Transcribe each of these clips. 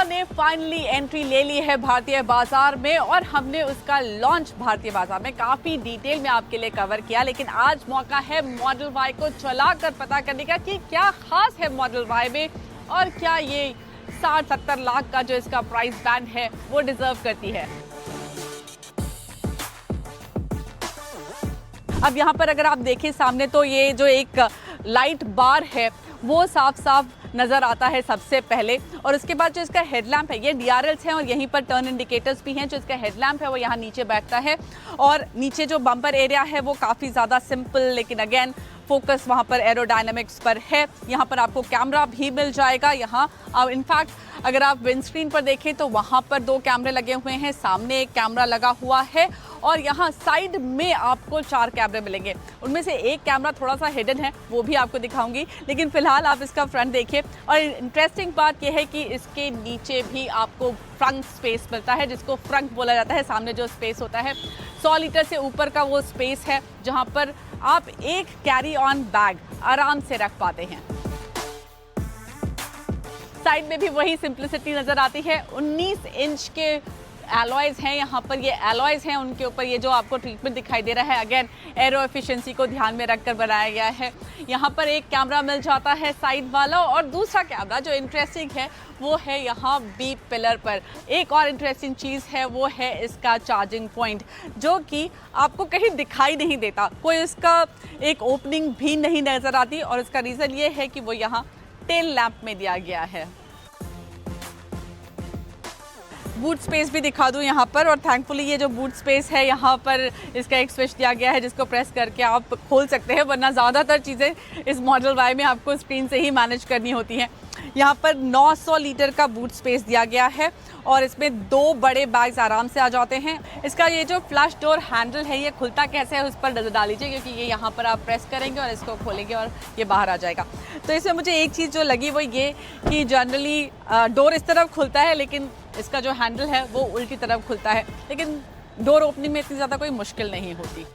ओला ने finally entry ले ली है भारतीय बाजार में और हमने उसका लॉन्च भारतीय बाजार में काफी डिटेल में आपके लिए कवर किया। लेकिन आज मौका है मॉडल वाई को चलाकर पता करने का कि क्या खास है मॉडल वाई में और क्या ये 60-70 लाख का जो इसका प्राइस बैंड है वो डिजर्व करती है। अब यहाँ पर अगर आप देखें सामने तो ये जो एक लाइट बार है वो साफ साफ नज़र आता है सबसे पहले, और उसके बाद जो इसका हेडलैम्प है ये DRLs हैं और यहीं पर टर्न इंडिकेटर्स भी हैं। जो इसका हेडलैम्प है वो यहाँ नीचे बैठता है और नीचे जो बम्पर एरिया है वो काफ़ी ज़्यादा सिंपल, लेकिन अगेन फोकस वहाँ पर एरोडायनामिक्स पर है। यहाँ पर आपको कैमरा भी मिल जाएगा। यहाँ इनफैक्ट अगर आप विंडस्क्रीन पर देखें तो वहाँ पर 2 कैमरे लगे हुए हैं, सामने एक कैमरा लगा हुआ है और यहाँ साइड में आपको 4 कैमरे मिलेंगे। उनमें से एक कैमरा थोड़ा सा हिडन है, वो भी आपको दिखाऊंगी, लेकिन फिलहाल आप इसका फ्रंट देखिए। और इंटरेस्टिंग बात यह है कि इसके नीचे भी आपको फ्रंट स्पेस मिलता है, जिसको फ्रंट बोला जाता है। सामने जो स्पेस होता है 100 लीटर से ऊपर का वो स्पेस है जहाँ पर आप एक कैरी ऑन बैग आराम से रख पाते हैं। साइड में भी वही सिंप्लिसिटी नजर आती है। 19 इंच के एलॉयज हैं यहाँ पर, ये एलॉयज हैं, उनके ऊपर ये जो आपको ट्रीटमेंट दिखाई दे रहा है अगेन एरो एफिशिएंसी को ध्यान में रखकर बनाया गया है। यहाँ पर एक कैमरा मिल जाता है साइड वाला, और दूसरा कैमरा जो इंटरेस्टिंग है वो है यहाँ बी पिलर पर। एक और इंटरेस्टिंग चीज़ है वो है इसका चार्जिंग पॉइंट, जो कि आपको कहीं दिखाई नहीं देता। कोई इसका एक ओपनिंग भी नहीं नज़र आती, और इसका रीज़न ये है कि वो यहाँ टेल लैंप में दिया गया है। बूट स्पेस भी दिखा दूं यहाँ पर, और थैंकफुली ये जो बूट स्पेस है यहाँ पर इसका एक स्विच दिया गया है जिसको प्रेस करके आप खोल सकते हैं, वरना ज़्यादातर चीज़ें इस मॉडल वाई में आपको स्क्रीन से ही मैनेज करनी होती हैं। यहाँ पर 900 लीटर का बूट स्पेस दिया गया है और इसमें 2 बड़े बैग्स आराम से आ जाते हैं। इसका ये जो फ्लैश डोर हैंडल है ये खुलता कैसे है उस पर नज़र डाल लीजिए, क्योंकि ये यहाँ पर आप प्रेस करेंगे और इसको खोलेंगे और ये बाहर आ जाएगा। तो इसमें मुझे एक चीज़ जो लगी वो ये कि जनरली डोर इस तरफ खुलता है, लेकिन इसका जो हैंडल है वो उल्टी तरफ खुलता है, लेकिन डोर ओपनिंग में इतनी ज़्यादा कोई मुश्किल नहीं होती।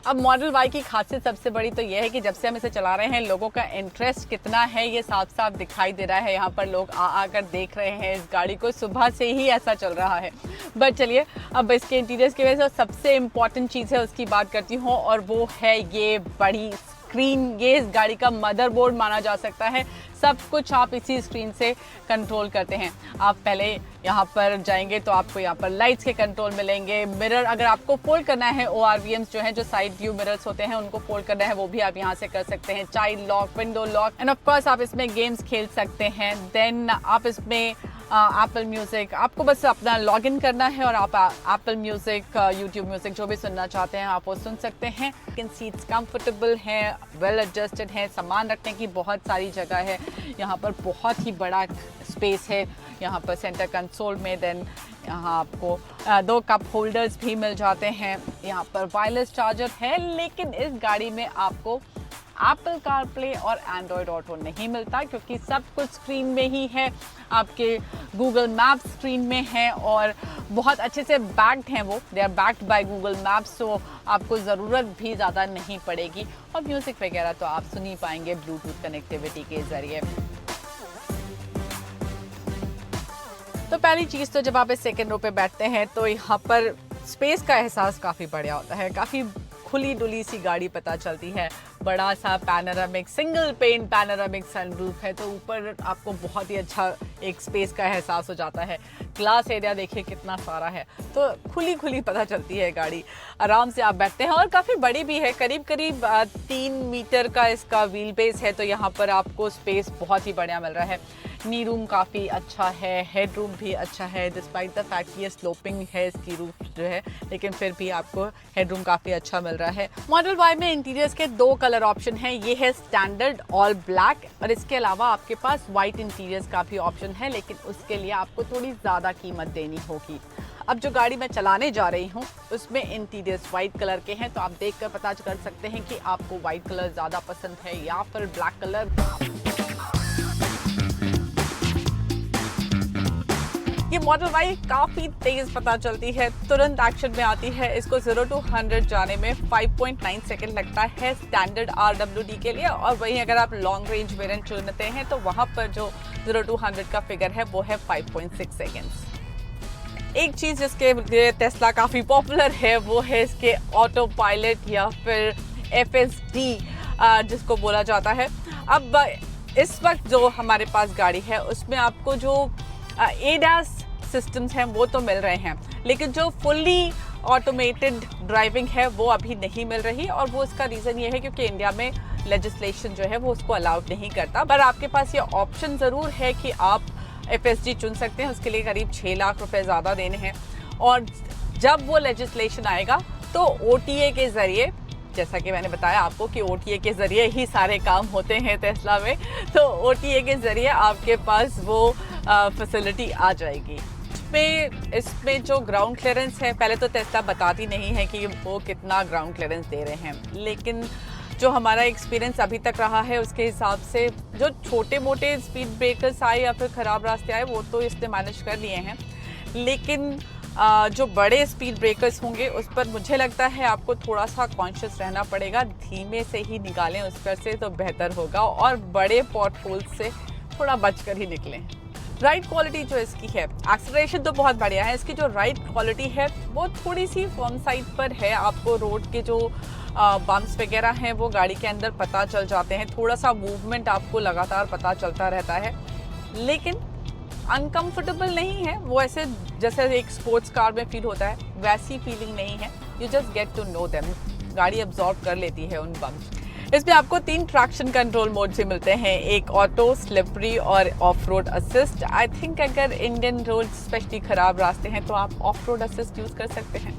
अब मॉडल वाई की खासियत सबसे बड़ी तो यह है कि जब से हम इसे चला रहे हैं लोगों का इंटरेस्ट कितना है ये साफ साफ दिखाई दे रहा है। यहाँ पर लोग आकर देख रहे हैं इस गाड़ी को, सुबह से ही ऐसा चल रहा है। बट चलिए अब इसके इंटीरियर्स की वजह से सबसे इम्पॉर्टेंट चीज़ है उसकी बात करती हूँ, और वो है ये बड़ी स्क्रीन। ये इस गाड़ी का मदरबोर्ड माना जा सकता है। सब कुछ आप इसी स्क्रीन से कंट्रोल करते हैं। आप पहले यहाँ पर जाएंगे तो आपको यहाँ पर लाइट्स के कंट्रोल मिलेंगे। मिरर अगर आपको फोल्ड करना है, ORVMs जो हैं, जो साइड व्यू मिरर्स होते हैं, उनको फोल्ड करना है वो भी आप यहाँ से कर सकते हैं। Child lock, window lock, end of course आप इसमें गेम्स खेल सकते हैं। देन आप इसमें एप्पल म्यूज़िक, आपको बस अपना लॉगिन करना है और आप एप्पल म्यूज़िक, यूट्यूब म्यूज़िक जो भी सुनना चाहते हैं आप वो सुन सकते हैं। लेकिन सीट्स कंफर्टेबल हैं, वेल एडजस्टेड हैं, सामान रखने की बहुत सारी जगह है। यहाँ पर बहुत ही बड़ा स्पेस है यहाँ पर सेंटर कंसोल में। देन यहाँ आपको 2 कप होल्डर्स भी मिल जाते हैं। यहाँ पर वायरलेस चार्जर है, लेकिन इस गाड़ी में आपको एप्पल कारप्ले और एंड्रॉयड ऑटो नहीं मिलता, क्योंकि सब कुछ स्क्रीन में ही है। आपके गूगल मैप्स स्क्रीन में है और बहुत अच्छे से बैक्ड हैं वो, they are backed by Google Maps, तो आपको ज़रूरत भी ज़्यादा नहीं पड़ेगी। और म्यूज़िक वगैरह तो आप सुन ही पाएंगे ब्लूटूथ कनेक्टिविटी के ज़रिए। तो पहली चीज़ तो जब आप इस सेकेंड रो पे बैठते हैं तो यहाँ पर स्पेस का एहसास काफ़ी बढ़िया होता है। काफ़ी खुली डुली सी गाड़ी पता चलती है। बड़ा सा panoramic single pane panoramic sunroof है, तो ऊपर आपको बहुत ही अच्छा एक स्पेस का एहसास हो जाता है। ग्लास एरिया देखिए कितना सारा है, तो खुली खुली पता चलती है गाड़ी। आराम से आप बैठते हैं और काफ़ी बड़ी भी है, करीब करीब 3 मीटर का इसका व्हील बेस है, तो यहाँ पर आपको स्पेस बहुत ही बढ़िया मिल रहा है। नी रूम काफ़ी अच्छा है, हेड रूम भी अच्छा है, डिस्पाइट द फैक्ट कि ये स्लोपिंग है इसकी रूफ जो है, लेकिन फिर भी आपको हेड रूम काफ़ी अच्छा मिल रहा है। मॉडल वाई में इंटीरियर्स के 2 कलर ऑप्शन हैं। ये है स्टैंडर्ड ऑल ब्लैक, और इसके अलावा आपके पास वाइट इंटीरियर्स का भी ऑप्शन है, लेकिन उसके लिए आपको थोड़ी ज़्यादा कीमत देनी होगी। अब जो गाड़ी मैं चलाने जा रही हूँ उसमें इंटीरियर्स वाइट कलर के हैं, तो आप देखकर पता कर सकते हैं कि आपको वाइट कलर ज़्यादा पसंद है या फिर ब्लैक कलर। ये मॉडल वाई काफ़ी तेज़ पता चलती है, तुरंत एक्शन में आती है। इसको 0 to 100 जाने में 5.9 सेकेंड लगता है स्टैंडर्ड RWD के लिए, और वहीं अगर आप लॉन्ग रेंज वेरिएंट चुनते हैं तो वहाँ पर जो 0 to 100 का फिगर है वो है 5.6 सेकेंड्स। एक चीज़ जिसके लिए टेस्ला काफ़ी पॉपुलर है वो है इसके ऑटो पायलट या फिर FSD जिसको बोला जाता है। अब इस वक्त जो हमारे पास गाड़ी है उसमें आपको जो ADAS सिस्टम्स हैं वो तो मिल रहे हैं, लेकिन जो फुल्ली ऑटोमेटेड ड्राइविंग है वो अभी नहीं मिल रही, और वो इसका रीज़न ये है क्योंकि इंडिया में लेजिस्लेशन जो है वो उसको अलाउड नहीं करता। पर आपके पास ये ऑप्शन ज़रूर है कि आप FSD चुन सकते हैं। उसके लिए करीब 6 लाख रुपए ज़्यादा देने हैं, और जब वो लेजिस्लेशन आएगा तो OTA के ज़रिए, जैसा कि मैंने बताया आपको कि OTA के ज़रिए ही सारे काम होते हैं टेस्ला में, तो OTA के ज़रिए आपके पास वो फैसिलिटी आ जाएगी। इसमें जो ग्राउंड क्लियरेंस है, पहले तो टेस्ला बताती नहीं है कि वो कितना ग्राउंड क्लियरेंस दे रहे हैं, लेकिन जो हमारा एक्सपीरियंस अभी तक रहा है उसके हिसाब से जो छोटे मोटे स्पीड ब्रेकर्स आए या फिर ख़राब रास्ते आए वो तो इसने मैनेज कर लिए हैं, लेकिन जो बड़े स्पीड ब्रेकर्स होंगे उस पर मुझे लगता है आपको थोड़ा सा कॉन्शियस रहना पड़ेगा। धीमे से ही निकालें उस पर से तो बेहतर होगा, और बड़े पॉट होल्स से थोड़ा बचकर ही निकलें। राइड क्वालिटी जो इसकी है, एक्सेलरेशन तो बहुत बढ़िया है, इसकी जो राइड क्वालिटी है वो थोड़ी सी फर्म साइड पर है। आपको रोड के जो बम्प्स वगैरह हैं वो गाड़ी के अंदर पता चल जाते हैं, थोड़ा सा मूवमेंट आपको लगातार पता चलता रहता है, लेकिन अनकंफर्टेबल नहीं है। वो ऐसे जैसे एक स्पोर्ट्स कार में फील होता है वैसी फीलिंग नहीं है। You just get to know them, गाड़ी अब्जॉर्ब कर लेती है उन बम्प्स। इसमें आपको 3 ट्रैक्शन कंट्रोल मोड से मिलते हैं, एक ऑटो, स्लिपरी और of road assist. I think अगर इंडियन रोड स्पेशली ख़राब रास्ते हैं तो आप ऑफ रोड असिस्ट यूज़ कर सकते हैं।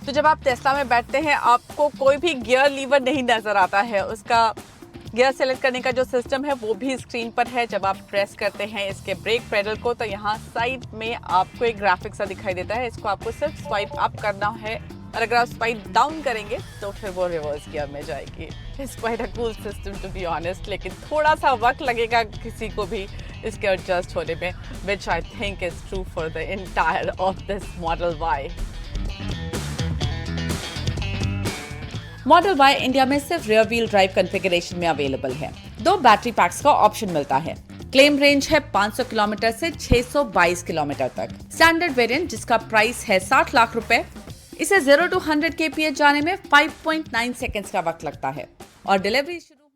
तो जब आप टेस्ला में बैठते हैं आपको कोई भी गियर लीवर नहीं नज़र आता है, उसका गियर सेलेक्ट करने का जो सिस्टम है वो भी स्क्रीन पर है। जब आप प्रेस करते हैं इसके ब्रेक पेडल को तो यहाँ साइड में आपको एक ग्राफिक सा दिखाई देता है, इसको आपको सिर्फ स्वाइप अप करना है, और अगर आप स्वाइप डाउन करेंगे तो फिर वो रिवर्स गियर में जाएगी। It's quite a cool system to be honest, लेकिन थोड़ा सा वक्त लगेगा किसी को भी इसके एडजस्ट होने में, which I think is true for the entire of this model Y. Model Y India में सिर्फ रियर व्हील ड्राइव कॉन्फ़िगरेशन में अवेलेबल है। 2 बैटरी पैक्स का ऑप्शन मिलता है। क्लेम रेंज है 500 किलोमीटर से 622 किलोमीटर तक। स्टैंडर्ड वेरिएंट जिसका प्राइस है 60 लाख रुपए, इसे 0 to 100 kph जाने में 5.9 सेकेंड्स का वक्त लगता है, और डिलीवरी शुरू